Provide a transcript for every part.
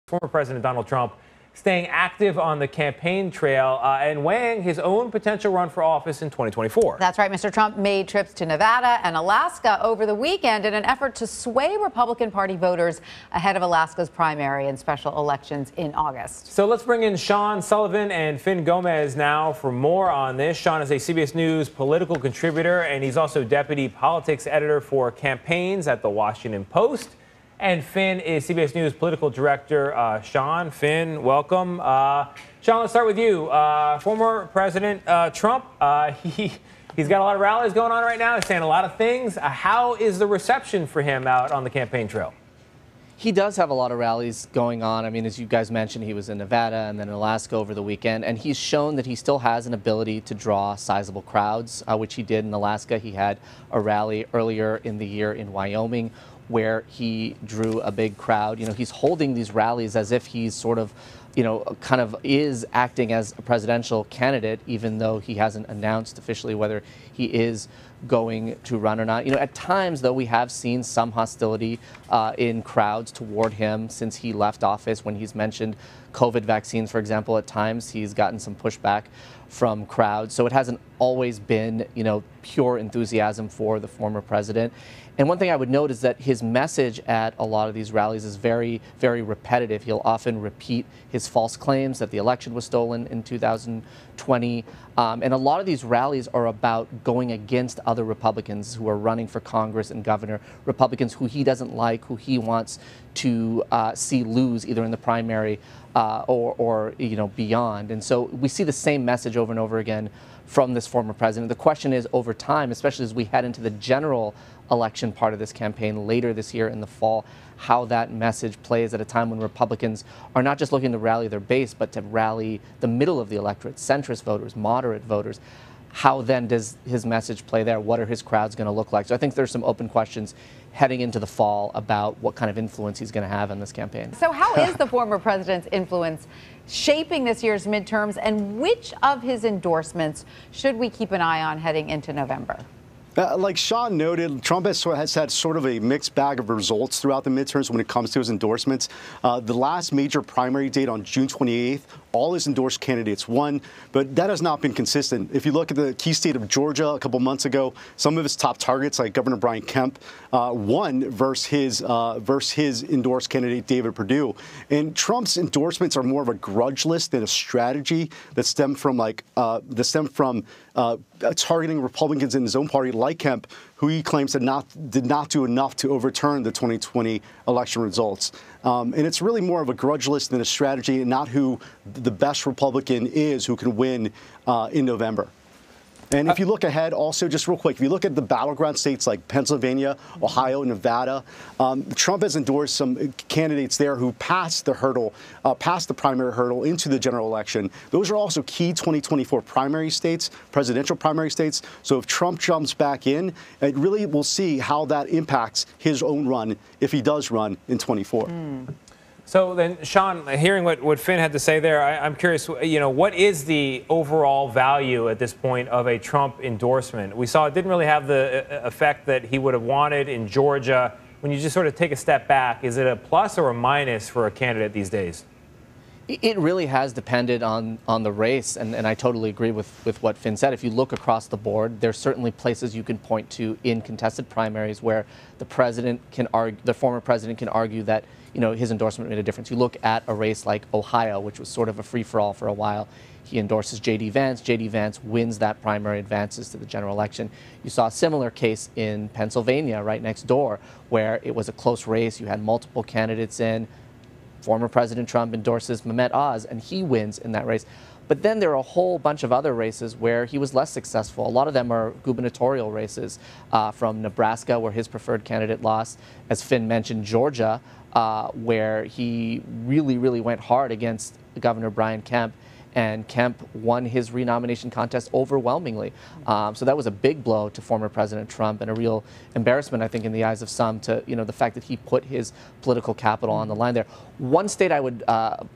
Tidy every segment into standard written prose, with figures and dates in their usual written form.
Former President Donald Trump staying active on the campaign trail and weighing his own potential run for office in 2024. That's right. Mr. Trump made trips to Nevada and Alaska over the weekend in an effort to sway Republican Party voters ahead of Alaska's primary and special elections in August. So let's bring in Sean Sullivan and Finn Gomez now for more on this. Sean is a CBS News political contributor, and he's also deputy politics editor for campaigns at the Washington Post. And Finn is CBS News political director. Sean, Finn, welcome. Sean, let's start with you. Former President Trump, he's got a lot of rallies going on right now. He's saying a lot of things. How is the reception for him out on the campaign trail? He does have a lot of rallies going on. I mean, as you guys mentioned, he was in Nevada and then in Alaska over the weekend, and he's shown that he still has an ability to draw sizable crowds, which he did in Alaska. He had a rally earlier in the year in Wyoming where he drew a big crowd. You know, he's holding these rallies as if he's sort of, you know, kind of is acting as a presidential candidate, even though he hasn't announced officially whether he is going to run or not. You know, at times, though, we have seen some hostility in crowds toward him since he left office. When he's mentioned COVID vaccines, for example, at times he's gotten some pushback from crowds. So it hasn't always been, you know, pure enthusiasm for the former president. And one thing I would note is that his message at a lot of these rallies is very, very repetitive. He'll often repeat his false claims that the election was stolen in 2020. And a lot of these rallies are about going against other Republicans who are running for Congress and governor, Republicans who he doesn't like, who he wants to see lose either in the primary or you know, beyond. And so we see the same message over and over again from this former president. The question is, over time, especially as we head into the general election part of this campaign later this year in the fall, how that message plays at a time when Republicans are not just looking to rally their base, but to rally the middle of the electorate, centrist voters, moderate voters. How then does his message play there? What are his crowds going to look like? So I think there's some open questions heading into the fall about what kind of influence he's going to have in this campaign. So how is the former president's influence shaping this year's midterms, and which of his endorsements should we keep an eye on heading into November? Like Sean noted, Trump has had sort of a mixed bag of results throughout the midterms when it comes to his endorsements. The last major primary date on June 28th, all his endorsed candidates won, but that has not been consistent. If you look at the key state of Georgia a couple months ago, some of his top targets, like Governor Brian Kemp, won versus his endorsed candidate, David Perdue. And Trump's endorsements are more of a grudge list than a strategy that stem from targeting Republicans in his own party, like Kemp, who he claims did not do enough to overturn the 2020 election results. And it's really more of a grudge list than a strategy, and not who the best Republican is who can win in November. And if you look ahead, also, just real quick, if you look at the battleground states like Pennsylvania, Ohio, Nevada, Trump has endorsed some candidates there who passed the hurdle, passed the primary hurdle into the general election. Those are also key 2024 primary states, presidential primary states. So if Trump jumps back in, it really will see how that impacts his own run if he does run in 24. So then, Sean, hearing what Finn had to say there, I'm curious, you know, what is the overall value at this point of a Trump endorsement? We saw it didn't really have the effect that he would have wanted in Georgia. When you just sort of take a step back, is it a plus or a minus for a candidate these days? It really has depended on the race, and I totally agree with what Finn said. If you look across the board, there's certainly places you can point to in contested primaries where the former president can argue that, you know, his endorsement made a difference. You look at a race like Ohio, which was sort of a free-for-all for a while. He endorses J.D. Vance. J.D. Vance wins that primary, advances to the general election. You saw a similar case in Pennsylvania, right next door, where it was a close race. You had multiple candidates in. Former President Trump endorses Mehmet Oz, and he wins in that race. But then there are a whole bunch of other races where he was less successful. A lot of them are gubernatorial races, from Nebraska, where his preferred candidate lost. As Finn mentioned, Georgia, where he really, really went hard against Governor Brian Kemp and Kemp won his renomination contest overwhelmingly. So that was a big blow to former President Trump and a real embarrassment, I think, in the eyes of some, to the fact that he put his political capital on the line there. One state I would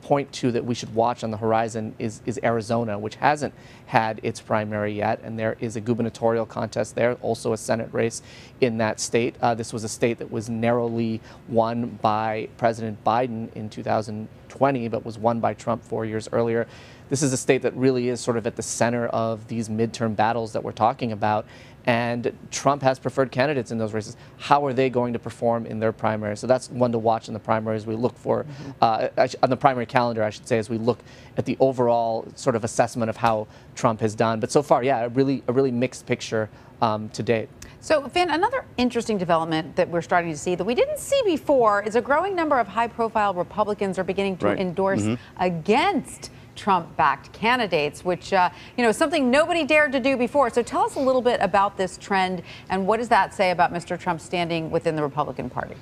point to that we should watch on the horizon is Arizona, which hasn't had its primary yet, and there is a gubernatorial contest there, also a Senate race in that state. This was a state that was narrowly won by President Biden in 2020, but was won by Trump 4 years earlier. This is a state that really is sort of at the center of these midterm battles that we're talking about. And Trump has preferred candidates in those races. How are they going to perform in their primary? So that's one to watch in the primaries. We look for, on the primary calendar, I should say, as we look at the overall sort of assessment of how Trump has done. But so far, yeah, a really mixed picture to date. So, Finn, another interesting development that we're starting to see that we didn't see before is a growing number of high-profile Republicans are beginning to endorse against Trump-backed candidates, which, is something nobody dared to do before. So tell us a little bit about this trend, and what does that say about Mr. Trump's standing within the Republican Party?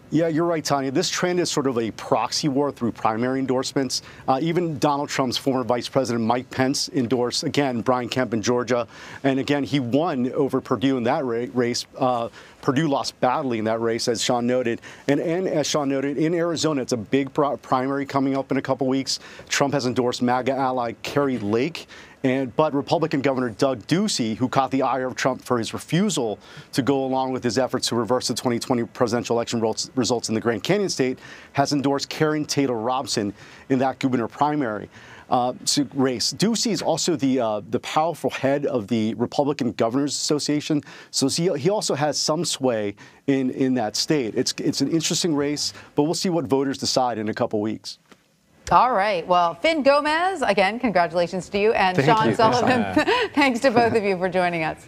Yeah, you're right, Tanya. This trend is sort of a proxy war through primary endorsements. Even Donald Trump's former Vice President Mike Pence endorsed, again, Brian Kemp in Georgia. And again, he won over Perdue in that race. Perdue lost badly in that race, as Sean noted. And as Sean noted, in Arizona, it's a big primary coming up in a couple weeks. Trump has endorsed MAGA ally Carrie Lake. But Republican Governor Doug Ducey, who caught the ire of Trump for his refusal to go along with his efforts to reverse the 2020 presidential election results in the Grand Canyon state, has endorsed Karen Taylor Robson in that gubernatorial primary race. Ducey is also the powerful head of the Republican Governors Association, so he also has some sway in that state. It's an interesting race, but we'll see what voters decide in a couple weeks. All right. Well, Finn Gomez, again, congratulations to you, and Sean Sullivan, thanks to both of you for joining us.